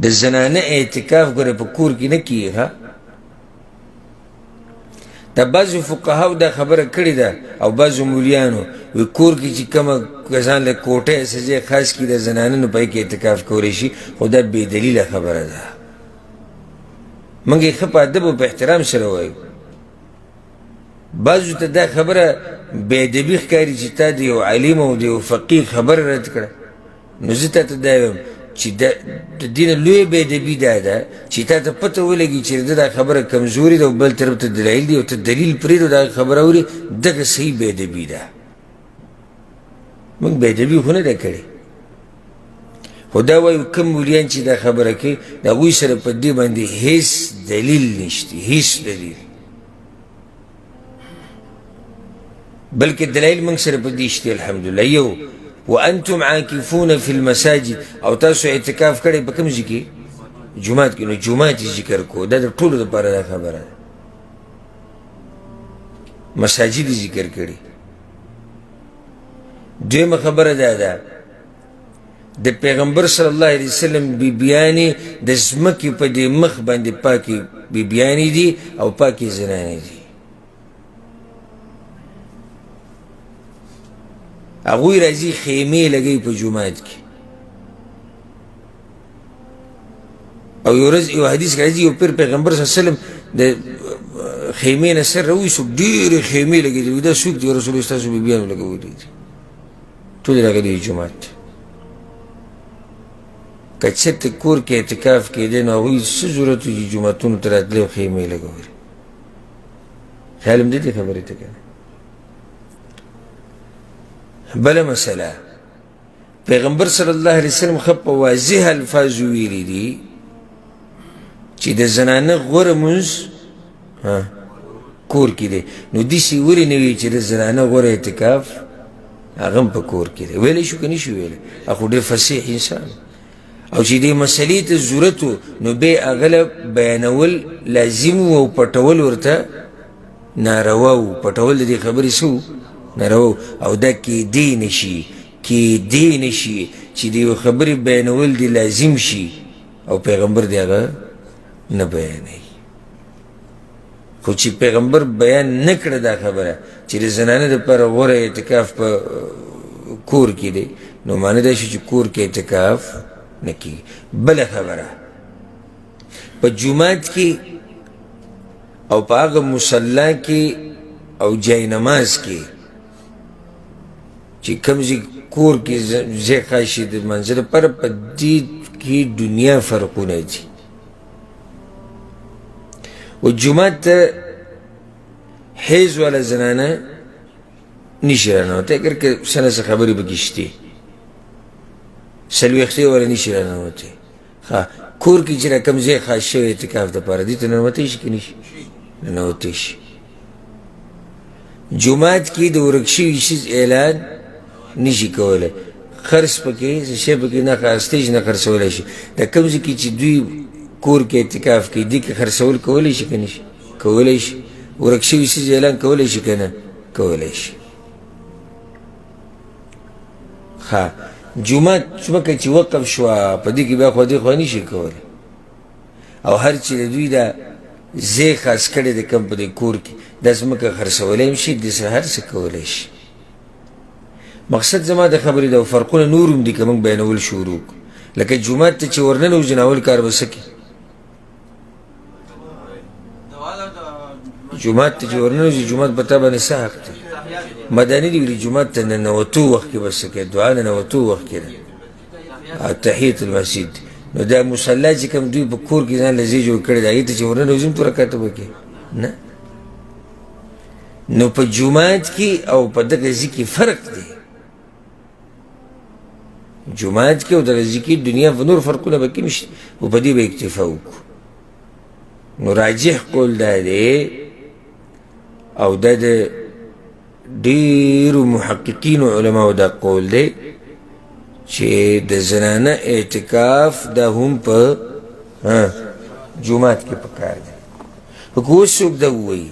د زنانه اعتکاف ګوره په کور کې نه کیږي ها دا بعضو فقهاو دا خبره کړې ده او بعضو مولیانو وی کور کې چې کومه کسان له کوټه سجې خاص کړي د زنانه نو پای کې اعتکاف کولی شي خو دا بې دلیله خبره ده موږ یې ښه په ادب او په احترام سره وایو بعضو ته دا خبره بې ادبي ښکاري چې تا د یو عالم او د یو فقیه خبره رد کړه نو زه تا ته دا وایم چې د دې نه لویه بې ادبي دا ده چې تا ته پته ولګي چې د دا خبره کمزوري ده او بل طرف ته دلایل دي او ته دلیل پرېږدو دا خبره اوري دغه صحیح بې ادبي ده موږ بې ادبي خو نه ده کړې خو دا وایو کوم مولیان چې دا خبره کوي د هغوی سره په دې باندې هېڅ دلیل نشته هېڅ دلیل بلکې دلایل موږ سره په دې شته الحمدلله یو وانتم عاکفون فی المساجد او تاسو اعتکاف کړی په کوم ځای کې جومات کې نو جومات یې ذکر کو دا د ټولو دپاره دا خبره ده مساجد یې ذکر کړي دویمه خبره دا ده د پیغمبر صلی الله علیه وسلم بیبیانې د ځمکې په دې مخ باندې پاکې بیبیانې دي او پاکې زنانې دي هغوی راځي خیمې لګوي په جومات کې او یو ورځ یو حدیث کې راځي یو پیر پیغمبر صلی الله علیه وسلم د خیمې نه سر راویستو ډېرې خیمې لګېدلې دا څوک دي رسول الله ستاسو بیبیانو لګولي دي ټولې راغلي جومات ته که چېرته کور کې اعتکاف کېدی نو هغوی څه ضرورت و چې جوماتونو ته راتللی او خیمې لګولې خیال هم دې خبرې ته کنه بله مسله پیغمبر صلی الله علیه وسلم ښه په واضح الفاظو ویلي دي چې د زنانه غوره مونځ کور کې دی نو داسې ولې نه وي چې د زنانه غوره اعتکاف هغه هم په کور کې دی ویلی شو که نه شو ویلی هغه ډېر فصیح انسان او چې دې مسلې ته ضرورت و نو بیا هغه له بیانول لازم و او پټول ورته ناروا و پټول د دې خبرې څه ناروا او دا کیدی نشي چې د یو خبرې بیانول دې لازم شي او پیغمبر دې هغه نه بیانوي خو چې پیغمبر بیان نه کړه دا خبره چې د زنانه دپاره غوره اعتکاف په کور کې دی نو معنی دا شي چې کور کې اعتکاف نه کېږي بله خبره په جومات کې او په هغه مصلا کې او جای نماز کې چې کوم ځای کور کې ځای خاص شي د منظر لپاره په دې کې دنیا فرقونه دي و جومات ته حیض والا زنانه نشي رانوتی اگر که سنه څه خبرې پکې شتې څلوېښتې والا نشي رانوتی کور کې چې را کوم ځای خاص شوی اعتکاف دپاره دې ته ننوتی شي که نشي ننوتی شي جومات کې د ورک شوي شي اعلان نشي کولی خرڅ پکې څه شی پکې نه اخیستی شي نه خرڅولی شي د کوم ځای کې چې دوی کور کې اعتکاف کوي دې کې خرڅول کولی شي که نشي کولی شي ورک شوي څیز اعلان کولی شي که نه کولی شي جومات ځمکه چې وقف شوه په دې کې بیا خوا دې خوا نشي کولی او هر چې د دوی دا ځای خاص کړی د کوم په دې کور کې دا ځمکه خرڅولی هم شي داسې هر څه کولی شي مقصد زما د خبرې د فرقونه نور هم دي که موږ بیانول شروع لکه جومات ته چې ورننوځي ناول کار به څه کوي جومات ته چې ورننوځي جومات په تا باندې څه حق دی مداني دي ویلي جومات ته ننوتو وخت کې به څه کوي دعا ننوتو وخت کې ده تحیت المسجد نو دا مصلا چې کوم دوی په کور کې ځان له ځای جوړ کړی دی هغې ته چې ورننوځي هم 2 رکعته به کوي نه نو په جومات کې او په دغه ځای کې فرق دی جومات کې او دغه ځای کې دنیا په نور فرقونه به کې نشته او په دې به اکتفا وکړو نو راجح قول دا دی او دا د ډېرو محققینو علماو دا قول دی چې د زنانه اعتکاف دا هم په جومات کې پکار دی خو که اوس څوک دا ووایي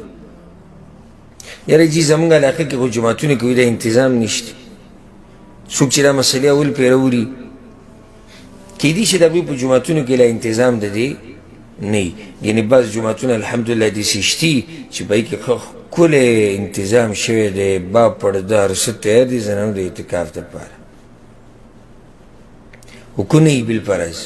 یاره جي زمونږ علاقه کې خو جوماتونه کوي دا انتظام نشته څوک چې دا مسلې اول پیروري کیدای شي د هغوی په جوماتونو کې لا انتظام د دې نه وي. یعنې بعض جوماتونه الحمدلله داسې شتي چې په هغې کې ښه ښکلی انتظام شوی دی، باب پړده هر څه تیار دي زنانو د اعتکاف دپاره، خو که نه وي بالفرض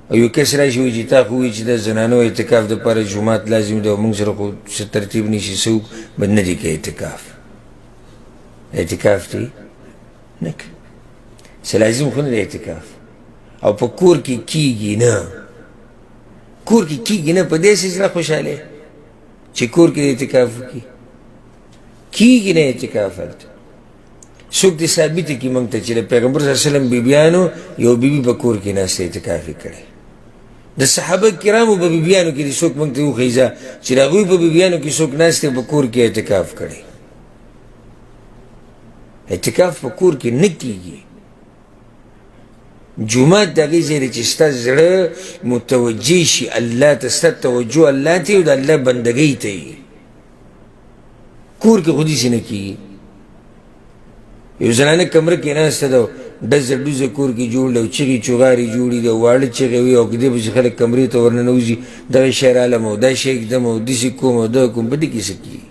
او یو کس راشي وایي چې تا خو وایي چې د زنانو اعتکاف دپاره جومات لازم دی او موږ سره خو څه ترتیب نشي څه وکړو، به نه دی که اعتکاف دی نه که څه لازم خو نه دی اعتکاف. او په کور کې کیږي نه، کور کې کیږي نه، په داسې زړه خوشحالی چې کور کې د اعتکاف وکړي، کیږي نه اعتکاف هلته. څوک دې ثابته کړي موږ ته چې د پیغمبر صلی الله علیه وسلم بیبیانو یو بیبي په کور کې ناسته اعتکاف یې کړی. د صحابه کرامو په بیبیانو کې دې څوک موږ ته وښیي چې د هغوی په بیبیانو کې څوک ناست دی په کور کې اعتکاف کړی. اعتکاف په کور کې نه کیږي. جومات د هغې ځای دی چې ستا زړه متوجه شي الله ته، ستا توجه الله ته او د الله بندګۍ ته وي. کور کې خو داسې نه کېږي. یو زنانه کمره کې ناسته ده، ډزه ډوزه کور کې جوړ دی او چغې چغارې جوړې دي او واړه چغې وي او دې پسې خلک کمرې ته ورننوځي، دغه شی رالم او دا شی ږدم او داسې کوم او دغه کوم، په دې کې څه کېږي؟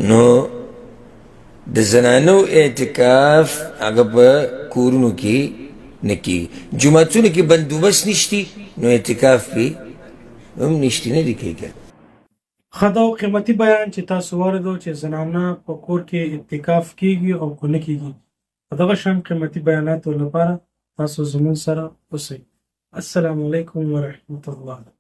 نو د زنانو اعتکاف هغه په کورونو کې نه کېږي. جوماتونو کې بندوبست نشتی نو اعتکاف پې هم نشتی، نه دی کېږي. ښه دا قیمتي بیان چې تاسو واورېدو چې زنانه په کور کې اعتکاف کیږي او که نه کیږي. په دغه شان قیمتي بیاناتو لپاره تاسو زموږ سره اوسئ. السلام علیکم ورحمة الله.